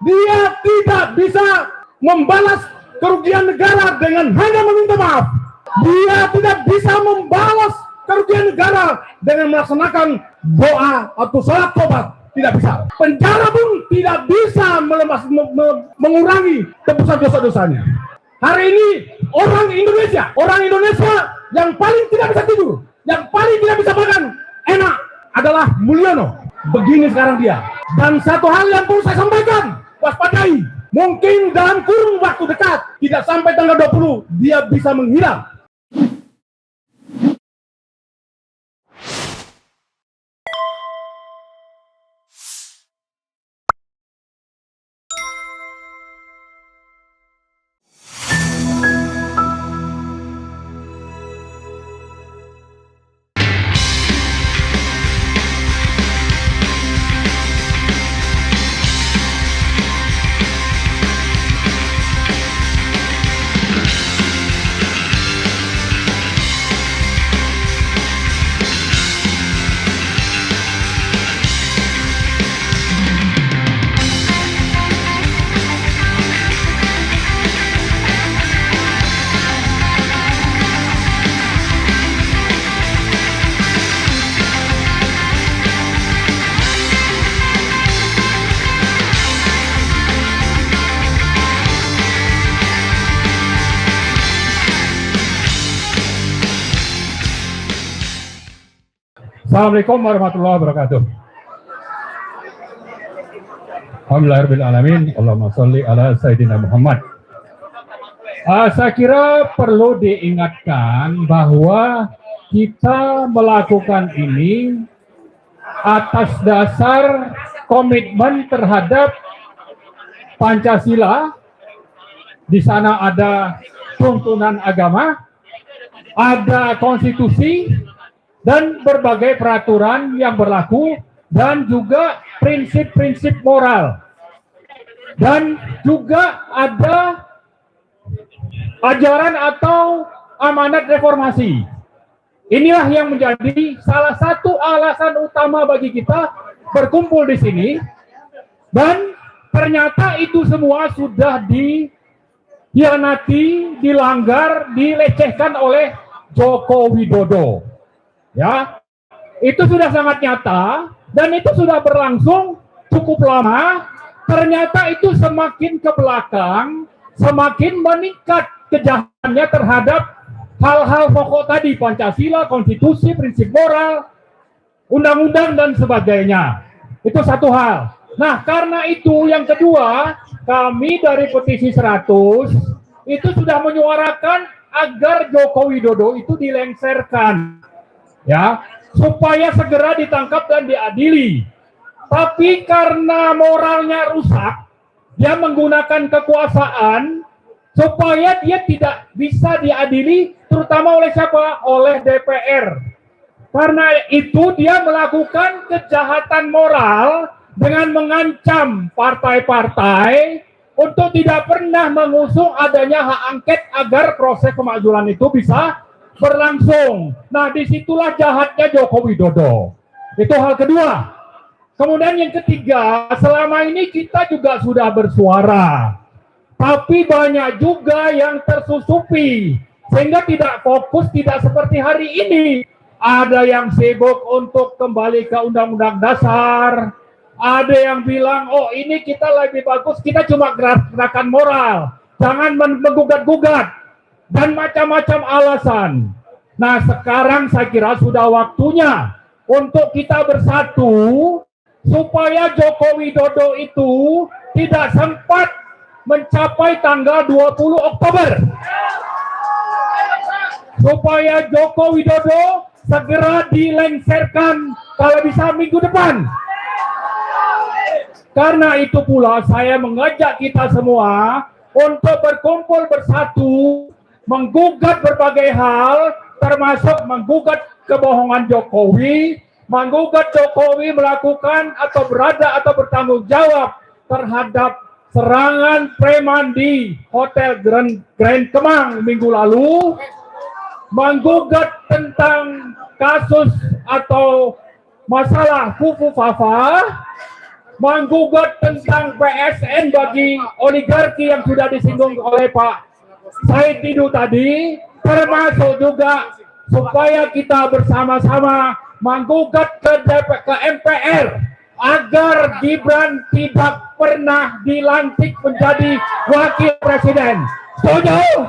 Dia tidak bisa membalas kerugian negara dengan hanya meminta maaf. Dia tidak bisa membalas kerugian negara dengan melaksanakan doa atau salat tobat. Tidak bisa. Penjara pun tidak bisa mengurangi tebusan dosa-dosanya. Hari ini orang Indonesia yang paling tidak bisa tidur, yang paling tidak bisa makan enak adalah Mulyono. Begini sekarang dia. Dan satu hal yang perlu saya sampaikan, waspadai. Mungkin dalam kurun waktu dekat, tidak sampai tanggal 20, dia bisa menghilang. Assalamualaikum warahmatullahi wabarakatuh. Alhamdulillahirrahmanirrahim. Allahumma sholli ala Sayyidina Muhammad. Saya kira perlu diingatkan bahwa kita melakukan ini atas dasar komitmen terhadap Pancasila. Di sana ada tuntunan agama, ada konstitusi, dan berbagai peraturan yang berlaku, dan juga prinsip-prinsip moral, dan juga ada ajaran atau amanat reformasi. Inilah yang menjadi salah satu alasan utama bagi kita berkumpul di sini, dan ternyata itu semua sudah dikhianati, dilanggar, dilecehkan oleh Joko Widodo. Ya, itu sudah sangat nyata dan itu sudah berlangsung cukup lama. Ternyata itu semakin ke belakang, semakin meningkat kejahatannya terhadap hal-hal pokok tadi, Pancasila, konstitusi, prinsip moral, undang-undang dan sebagainya. Itu satu hal. Nah, karena itu yang kedua, kami dari Petisi 100 itu sudah menyuarakan agar Joko Widodo itu dilengserkan, ya, supaya segera ditangkap dan diadili. Tapi karena moralnya rusak, dia menggunakan kekuasaan supaya dia tidak bisa diadili, terutama oleh siapa? Oleh DPR. Karena itu dia melakukan kejahatan moral dengan mengancam partai-partai untuk tidak pernah mengusung adanya hak angket agar proses pemakzulan itu bisa berlangsung. Nah, disitulah jahatnya Joko Widodo. Itu hal kedua. Kemudian yang ketiga, selama ini kita juga sudah bersuara, tapi banyak juga yang tersusupi, sehingga tidak fokus, tidak seperti hari ini. Ada yang sibuk untuk kembali ke Undang-Undang Dasar, ada yang bilang, oh ini kita lebih bagus, kita cuma gerakan moral, jangan menggugat-gugat, dan macam-macam alasan. Nah, sekarang saya kira sudah waktunya untuk kita bersatu supaya Joko Widodo itu tidak sempat mencapai tanggal 20 Oktober. Supaya Joko Widodo segera dilengserkan kalau bisa minggu depan. Karena itu pula saya mengajak kita semua untuk berkumpul bersatu, menggugat berbagai hal, termasuk menggugat kebohongan Jokowi, menggugat Jokowi melakukan atau berada atau bertanggung jawab terhadap serangan preman di Hotel Grand Kemang minggu lalu, menggugat tentang kasus atau masalah Fufu Fafa, menggugat tentang PSN bagi oligarki yang sudah disinggung oleh Pak Said Didu tadi, termasuk juga supaya kita bersama-sama menggugat ke MPR agar Gibran tidak pernah dilantik menjadi wakil presiden. Setuju?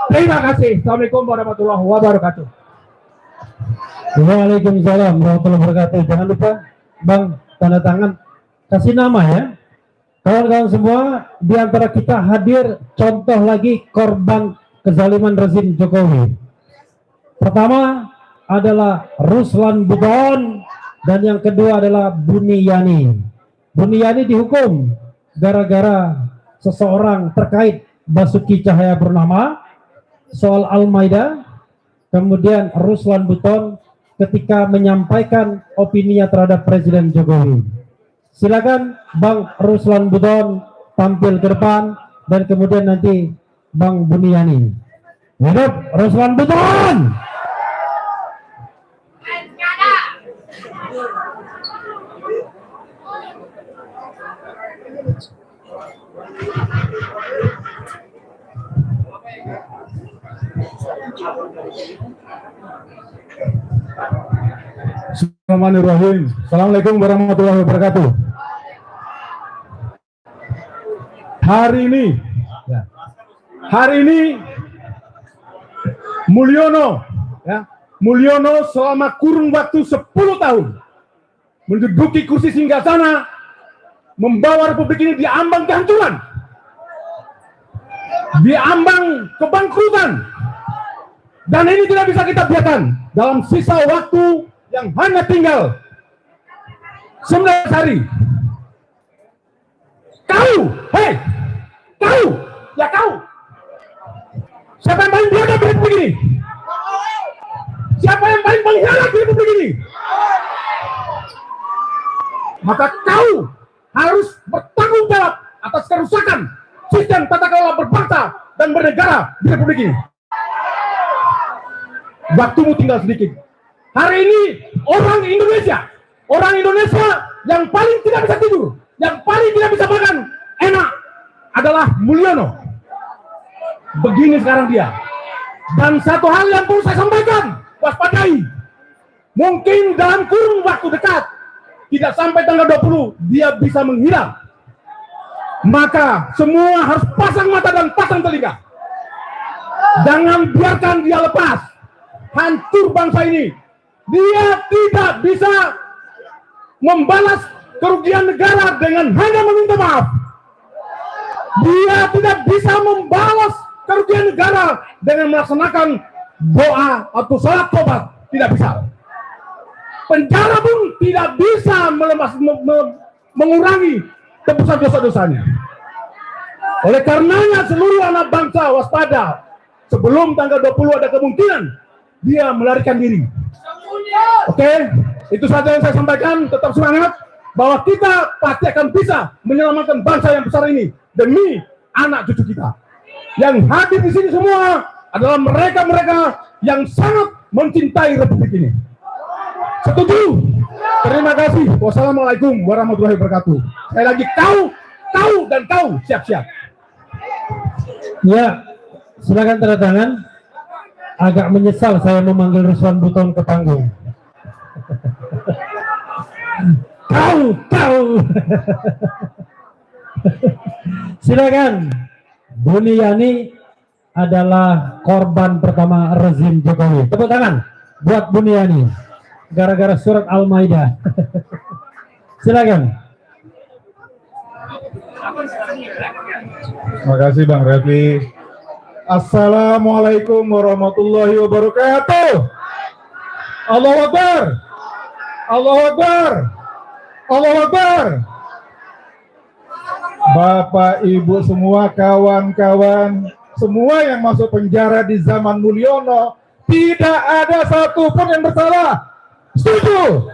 Terima kasih. Assalamualaikum warahmatullahi wabarakatuh. Waalaikumsalam warahmatullahi wabarakatuh. Jangan lupa Bang tanda tangan, kasih nama ya. Kawan-kawan semua, di antara kita hadir contoh lagi korban kezaliman rezim Jokowi. Pertama adalah Ruslan Buton dan yang kedua adalah Buniyani. Buniyani dihukum gara-gara seseorang terkait Basuki Cahayapurnama soal Al-Maida. Kemudian Ruslan Buton ketika menyampaikan opininya terhadap Presiden Jokowi. Silakan Bang Ruslan Buton tampil ke depan dan kemudian nanti Bang Buniyani. Hidup Ruslan Buton! Bismillahirrahmanirrahim. Assalamualaikum warahmatullahi wabarakatuh. Hari ini Mulyono selama kurun waktu 10 tahun menduduki kursi singgasana, membawa Republik ini di ambang kehancuran, di ambang kebangkrutan, dan ini tidak bisa kita biarkan. Dalam sisa waktu yang hanya tinggal 19 hari, kau, siapa yang paling biadab di Republik ini? Siapa yang paling mengkhianat di Republik ini? Maka kau harus bertanggung jawab atas kerusakan sistem tata kelola berbangsa dan bernegara di Republik ini. Waktumu tinggal sedikit. Hari ini orang Indonesia yang paling tidak bisa tidur, yang paling tidak bisa makan enak adalah Mulyono. Begini sekarang dia. Dan satu hal yang perlu saya sampaikan, waspadai. Mungkin dalam kurun waktu dekat, tidak sampai tanggal 20, dia bisa menghilang. Maka semua harus pasang mata dan pasang telinga. Jangan biarkan dia lepas. Hancur bangsa ini. Dia tidak bisa membalas kerugian negara dengan hanya meminta maaf. Dia tidak bisa membalas kerugian negara dengan melaksanakan doa atau salat tobat. Tidak bisa. Penjara pun tidak bisa mengurangi tebusan dosa-dosanya. Oleh karenanya seluruh anak bangsa waspada. Sebelum tanggal 20 ada kemungkinan dia melarikan diri. Oke, itu saja yang saya sampaikan. Tetap semangat bahwa kita pasti akan bisa menyelamatkan bangsa yang besar ini demi anak cucu kita. Yang hadir di sini semua adalah mereka-mereka yang sangat mencintai Republik ini. Setuju? Terima kasih. Wassalamualaikum warahmatullahi wabarakatuh. Sekali lagi kau siap-siap. Ya, silakan tanda tangan. Agak menyesal saya memanggil Ruslan Buton ke panggung. Kau. Silakan. Buniyani adalah korban pertama rezim Jokowi. Tepuk tangan buat Buniyani. Gara-gara surat Al-Maida. Silakan. Terima kasih Bang Refli. Assalamualaikum warahmatullahi wabarakatuh. Allahu Akbar. Allahu Akbar. Allahu Akbar. Bapak, Ibu semua, kawan-kawan semua yang masuk penjara di zaman Mulyono, tidak ada satupun yang bersalah. Setuju?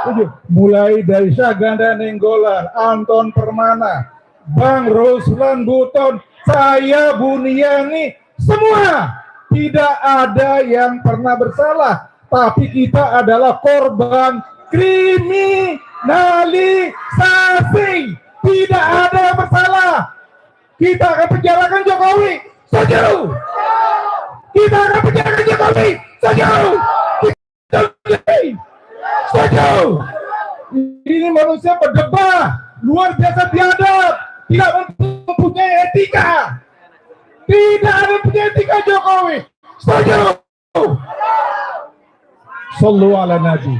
Setuju. Mulai dari Syahganda Nenggolan, Anton Permana, Bang Ruslan Buton, saya Buniyani, semua tidak ada yang pernah bersalah, tapi kita adalah korban kriminalitas. Nasionalisasi. Tidak ada yang bersalah. Kita akan penjarakan Jokowi. Setuju. Kita akan penjarakan Jokowi. Setuju. Setuju. Ini manusia berdebah, luar biasa biadab, tidak mempunyai etika. Tidak ada punya etika Jokowi. Setuju. Sallu ala Nabi.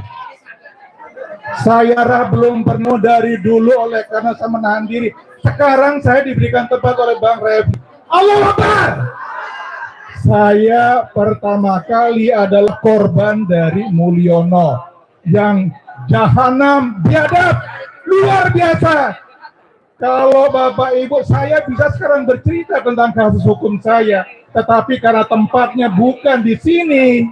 Saya belum pernah dari dulu oleh karena saya menahan diri. Sekarang saya diberikan tempat oleh Bang Refli. Allahu Akbar. Saya pertama kali adalah korban dari Mulyono yang jahanam biadab luar biasa. Kalau Bapak Ibu, saya bisa sekarang bercerita tentang kasus hukum saya, tetapi karena tempatnya bukan di sini,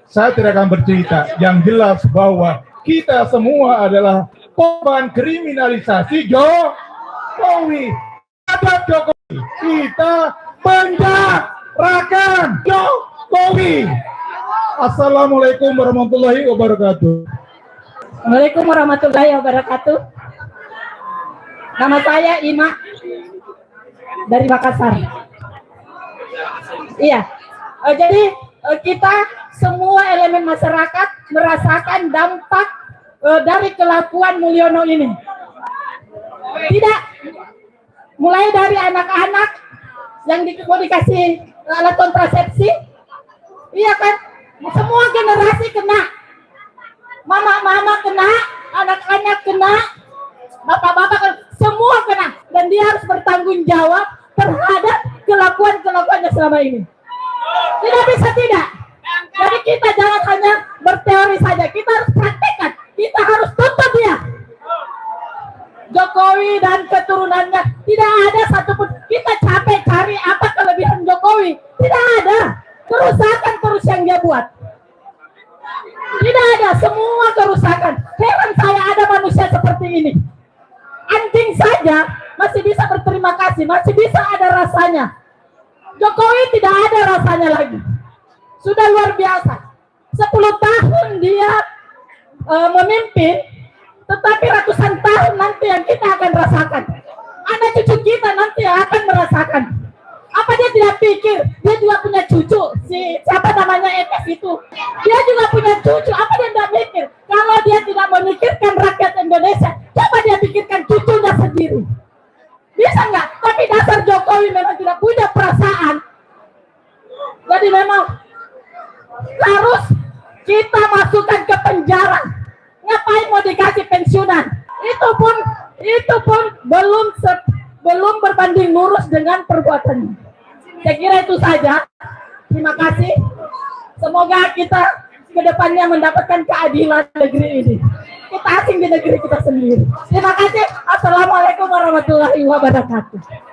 saya tidak akan bercerita. Yang jelas bahwa kita semua adalah korban kriminalisasi Jokowi. Ada Jokowi, kita penjarakan Jokowi. Assalamualaikum warahmatullahi wabarakatuh. Waalaikumsalam warahmatullahi wabarakatuh. Nama saya Ima dari Makassar. Iya, jadi kita semua elemen masyarakat merasakan dampak dari kelakuan Mulyono ini. Tidak, mulai dari anak-anak yang mau dikasih alat kontrasepsi, iya kan, semua generasi kena, mama-mama kena, anak-anak kena, bapak-bapak kena, semua kena, dan dia harus bertanggung jawab terhadap kelakuan-kelakuannya selama ini. Tidak bisa tidak. Jadi kita jangan hanya berteori saja, kita harus praktekkan, kita harus tuntut dia. Jokowi dan keturunannya tidak ada satupun. Kita capek cari apa kelebihan Jokowi, tidak ada. Kerusakan terus yang dia buat. Tidak ada, semua kerusakan. Heran saya ada manusia seperti ini. Anjing saja masih bisa berterima kasih, masih bisa ada rasanya. Jokowi tidak ada rasanya lagi. Sudah luar biasa. 10 tahun dia memimpin, tetapi ratusan tahun nanti yang kita akan rasakan. Anak cucu kita nanti akan merasakan. Apa dia tidak pikir? Dia juga punya cucu. Siapa namanya ETS itu? Dia juga punya cucu. Apa dia tidak mikir? Kalau dia tidak memikirkan rakyat Indonesia, coba dia pikirkan cucunya sendiri. Bisa nggak? Tapi dasar Jokowi memang tidak punya perasaan. Jadi memang harus kita masukkan ke penjara. Ngapain mau dikasih pensiunan? Itu pun belum berbanding lurus dengan perbuatannya. Saya kira itu saja. Terima kasih. Semoga kita kedepannya mendapatkan keadilan negeri ini. Kita asing di negeri kita sendiri. Terima kasih. Assalamualaikum warahmatullahi wabarakatuh.